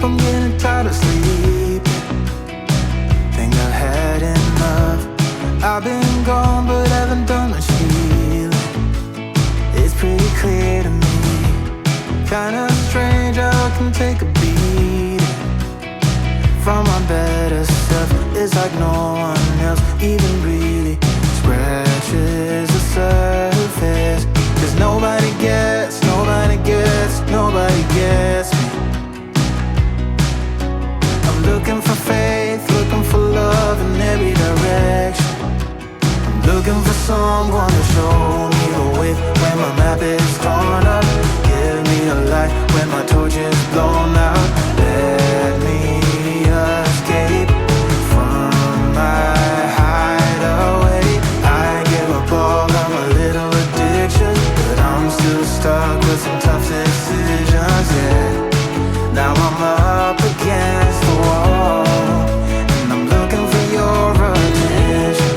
I'm getting tired of sleeping. Think I've had enough. I've been gone but haven't done much healing. It's pretty clear to me, kinda strange how I can take a beating from my better self. It's like no one else even really scratches the surface. Cause nobody gets me. I'm looking for faith, looking for love in every direction. I'm looking for someone to show me the way when my map is torn up. Give me a light when my torch is blown out. Let me escape from my hideaway. I give up all of my little addictions, but I'm still stuck with some tough decisions, yeah. Now I'm up against the wall, and I'm looking for your attention.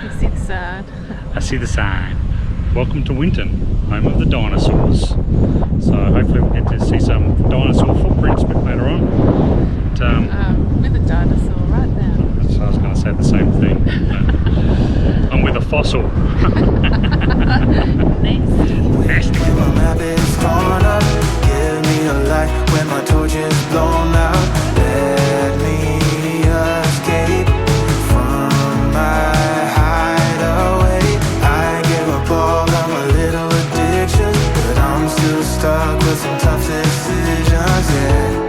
You see the sign? I see the sign. Welcome to Winton, home of the dinosaurs. So hopefully we'll get to see some dinosaur footprints a bit later on. But, with a dinosaur right now. so I was going to say the same thing. I'm with a fossil. Nasty. Nasty. When my map is torn up, give me a light when my torch is blown out. Let me escape from my hideaway. I give up all of my little addictions, but I'm still stuck with some tough decisions, yeah.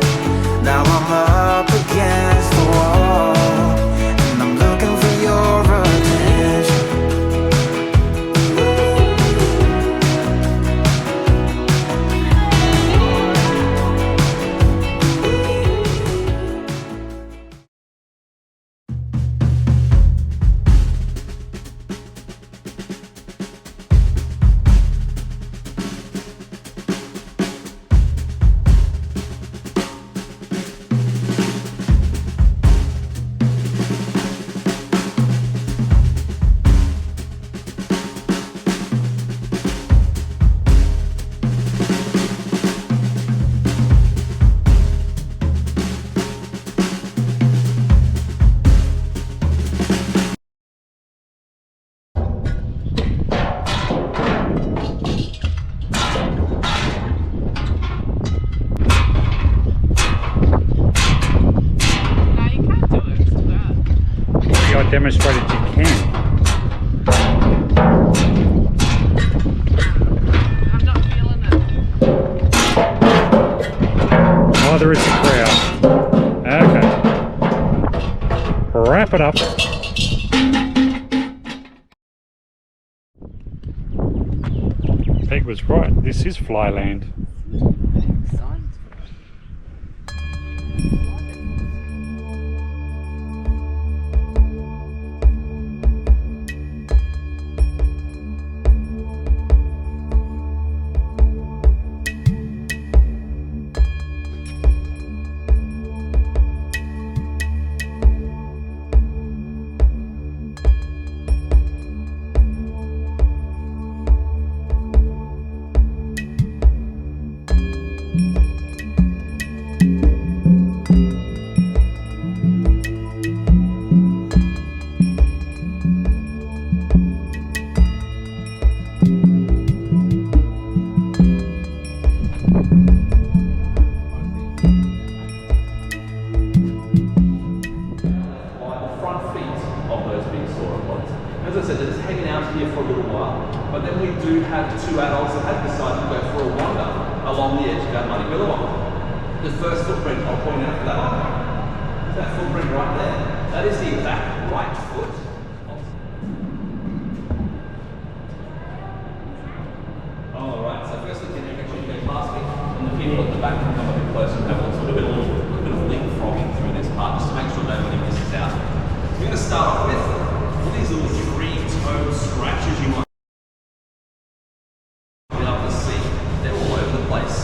Now I'm up against the wall, and I'm looking for your attention. I demonstrated you can. I'm not feeling it. Oh, there is a crowd. Okay. Wrap it up. Peg was right. This is Flyland. Signs. As I said, it's hanging out here for a little while, but then we do have two adults that have decided to go for a wander along the edge of our muddy billabong. The first footprint I'll point out for that one, is that footprint right there. That is the exact right foot. Alright, so firstly, can you make sure you go past me, and the people at the back can come a bit closer and have a little bit of leapfrogging through this part, just to make sure nobody misses out. We're going to start off with all these little three-toed scratches you might be able to see. They're all over the place.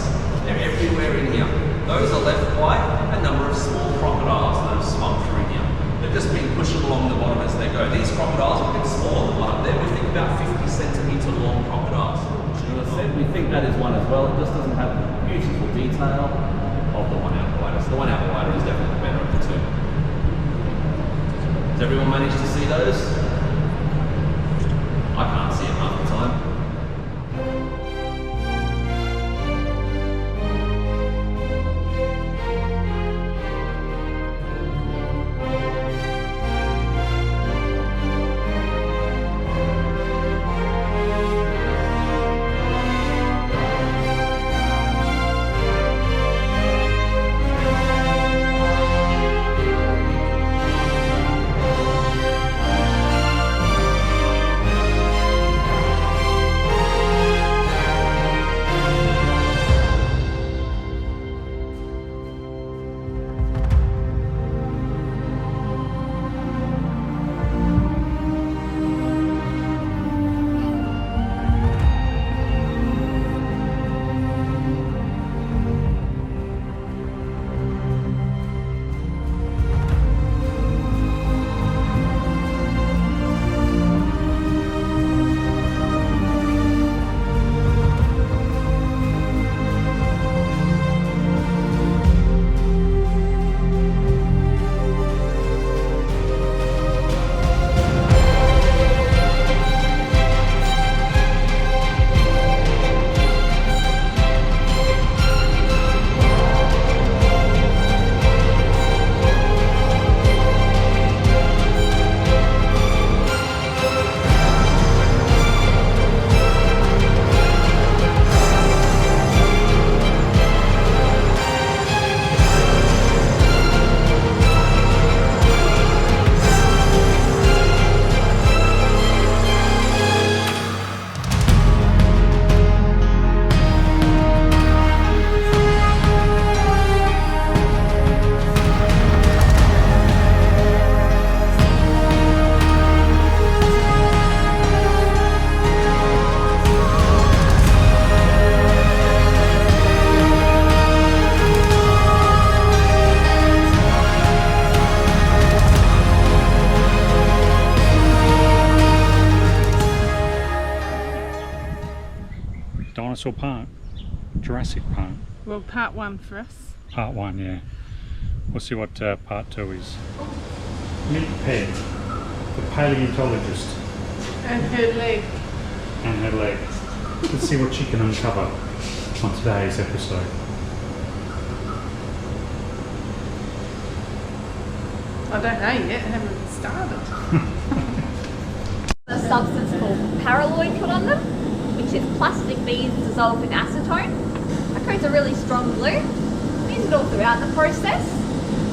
They're everywhere in here. Those are left by a number of small crocodiles that have swum through here. They've just been pushing along the bottom as they go. These crocodiles are a bit smaller than one up there. We think about 50 centimetre long crocodiles. As I said, we think that is one as well. It just doesn't have the beautiful detail of the one out wider. So the one out wider is definitely the better of the two. Does everyone manage to see those? I can't see it half the time. Dinosaur Park, Jurassic Park. Well, part one for us. Part 1, yeah. We'll see what part 2 is. Meet Peg, the paleontologist. And her leg. And her leg. Let's see what she can uncover on today's episode. I don't know yet, I haven't started. A substance called paraloid put on them, which is plastic beads dissolved in acetone. It creates a really strong glue. We use it all throughout the process.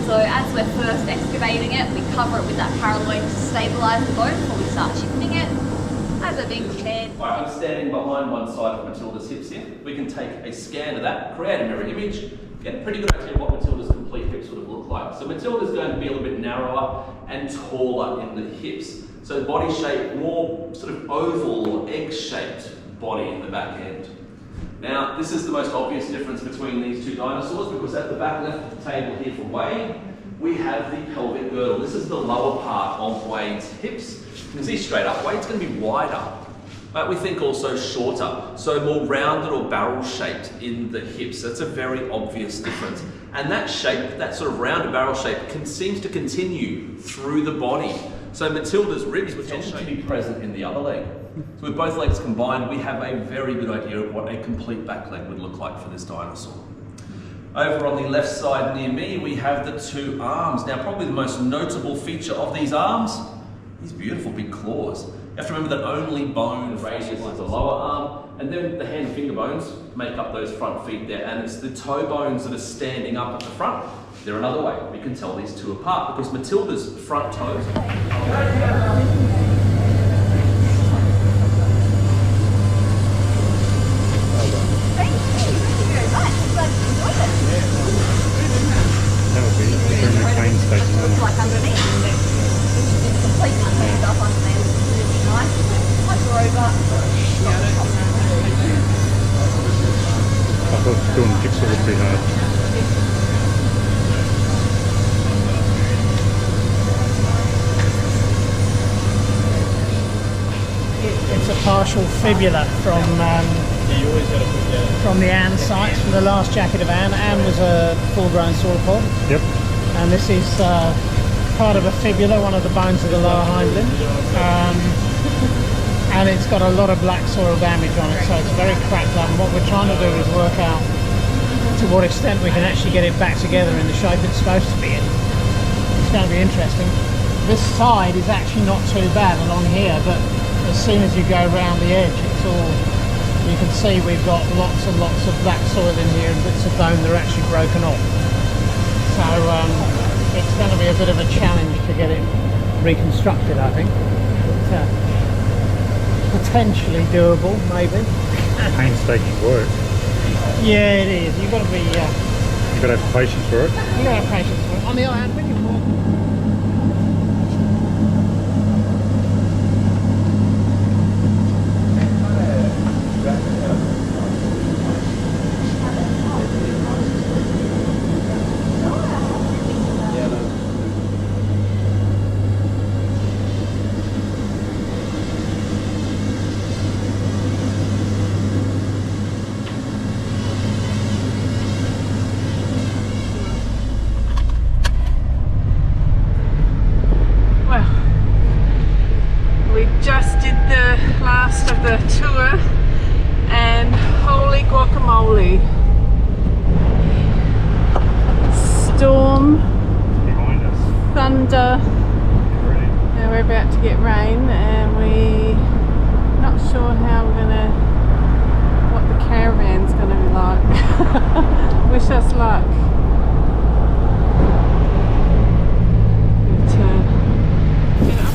So as we're first excavating it, we cover it with that paraloid to stabilise the bone before we start shifting it. As we're being prepared. Alright, I'm standing behind one side of Matilda's hips here. We can take a scan of that, create a mirror image, get a pretty good idea of what Matilda's complete hips would have looked like. So Matilda's going to be a little bit narrower and taller in the hips. So body shape, more sort of oval or egg-shaped body in the back end. Now, this is the most obvious difference between these two dinosaurs because at the back left of the table here for Wade, we have the pelvic girdle. This is the lower part of Wade's hips. You can see straight up, Wade's going to be wider, but we think also shorter, so more rounded or barrel-shaped in the hips. That's a very obvious difference. And that shape, that sort of rounded barrel shape, seems to continue through the body. So Matilda's ribs would tend to be present in the other leg. So with both legs combined, we have a very good idea of what a complete back leg would look like for this dinosaur. Over on the left side near me, we have the two arms. Now, probably the most notable feature of these arms, these beautiful big claws. You have to remember that only bone radius is the lower arm, and then the hand and finger bones make up those front feet there, and it's the toe bones that are standing up at the front. They're another way we can tell these two apart, because Matilda's front toes. Looks like underneath. It's complete underneath stuff underneath. Really nice. Once we're over. I thought doing jigsaw would be hard. partial fibula from the Anne sites, from the last jacket of Anne. Anne was a full-grown sauropod. Yep. And this is part of a fibula, one of the bones of the lower hind limb. And it's got a lot of black soil damage on it, so it's very cracked up. And what we're trying to do is work out to what extent we can actually get it back together in the shape it's supposed to be in. It's going to be interesting. This side is actually not too bad along here, but as soon as you go around the edge, it's all, you can see we've got lots and lots of black soil in here and bits of bone that are actually broken off. So it's going to be a bit of a challenge to get it reconstructed, I think. But, potentially doable, maybe. Painstaking work. Yeah, it is. You've got to be. You've got to have patience for it. You've got to have patience for it. On the other hand, when you walk. Just did the last of the tour, and holy guacamole, storm, Behind us. thunder, and we're about to get rain, and we're not sure how we're gonna, what the caravan's gonna be like. Wish us luck. But, you know.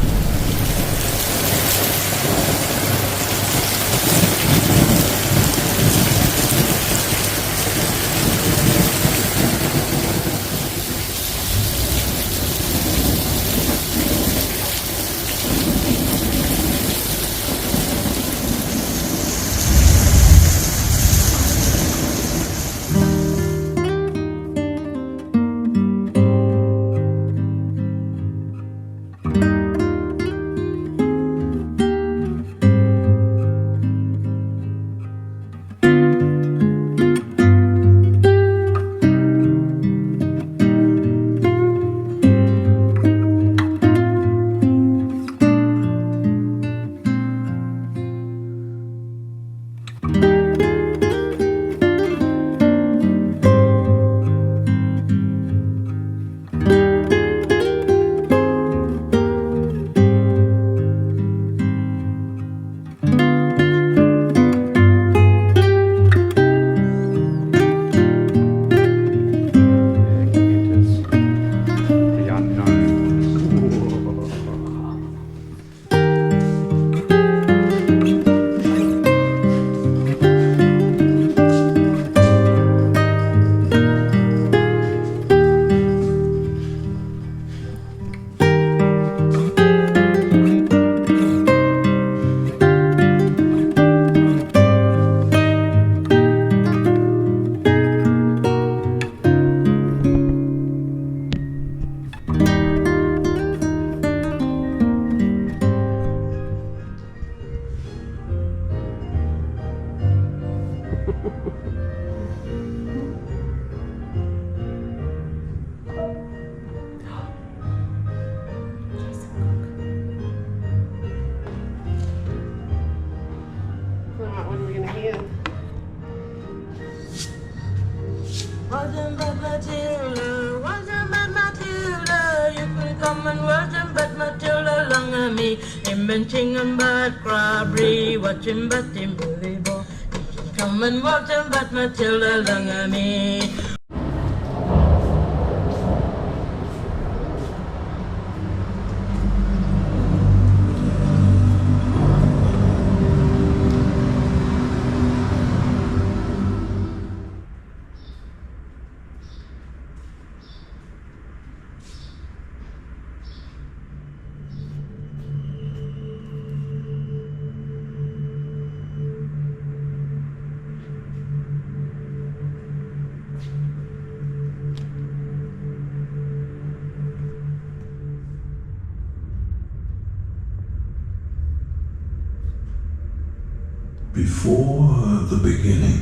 Wasn't but Matilda, wasn't but Matilda. You can come and wasn't but Matilda long of me. Him benching and but crabby, watching but him bully boy. You can come and wasn't but Matilda long of me. before the beginning,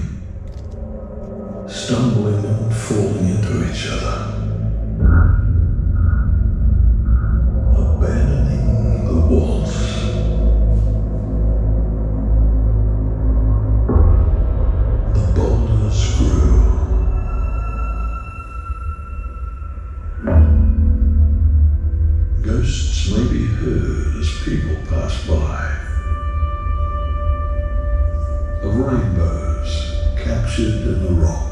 stumbling and falling into each other, abandoning the waltz. The boulders grew. Ghosts may be heard as people pass by, of rainbows captured in the rock.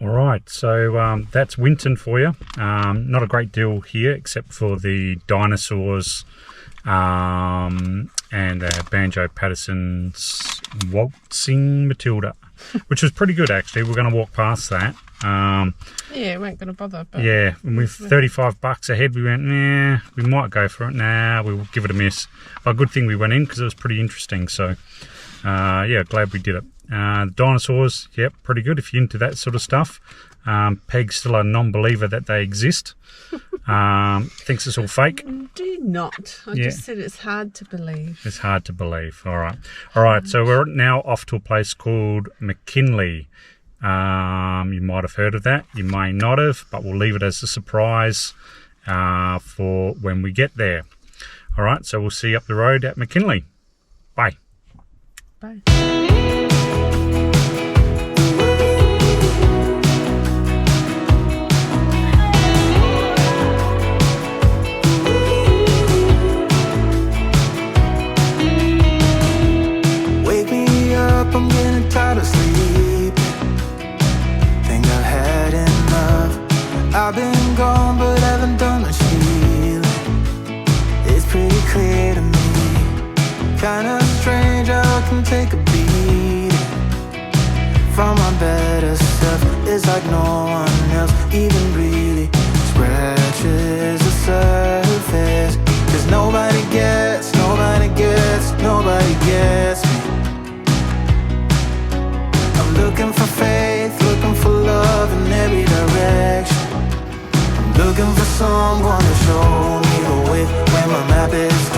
Alright, so that's Winton for you. Not a great deal here except for the dinosaurs and Banjo Patterson's Waltzing Matilda, which was pretty good actually. We're going to walk past that. Yeah, we weren't going to bother. But yeah, and with $35 ahead, we went, nah, we might go for it. Nah, we'll give it a miss. But a good thing we went in because it was pretty interesting. So, yeah, glad we did it. The dinosaurs, yep, pretty good if you're into that sort of stuff. Peg's still a non-believer that they exist. Thinks it's all fake. Do not. I just said it's hard to believe. It's hard to believe. All right. So we're now off to a place called McKinley. You might have heard of that. You may not have, but we'll leave it as a surprise for when we get there. All right. So we'll see you up the road at McKinley. Bye. Bye. I'm getting tired of sleeping. Think I've had enough. I've been gone but haven't done much healing. It's pretty clear to me. Kinda strange how I can take a beating from my better self. It's like no one else even really scratches the surface. Cause nobody gets me. Looking for faith, looking for love in every direction. I'm looking for someone to show me the way when my map is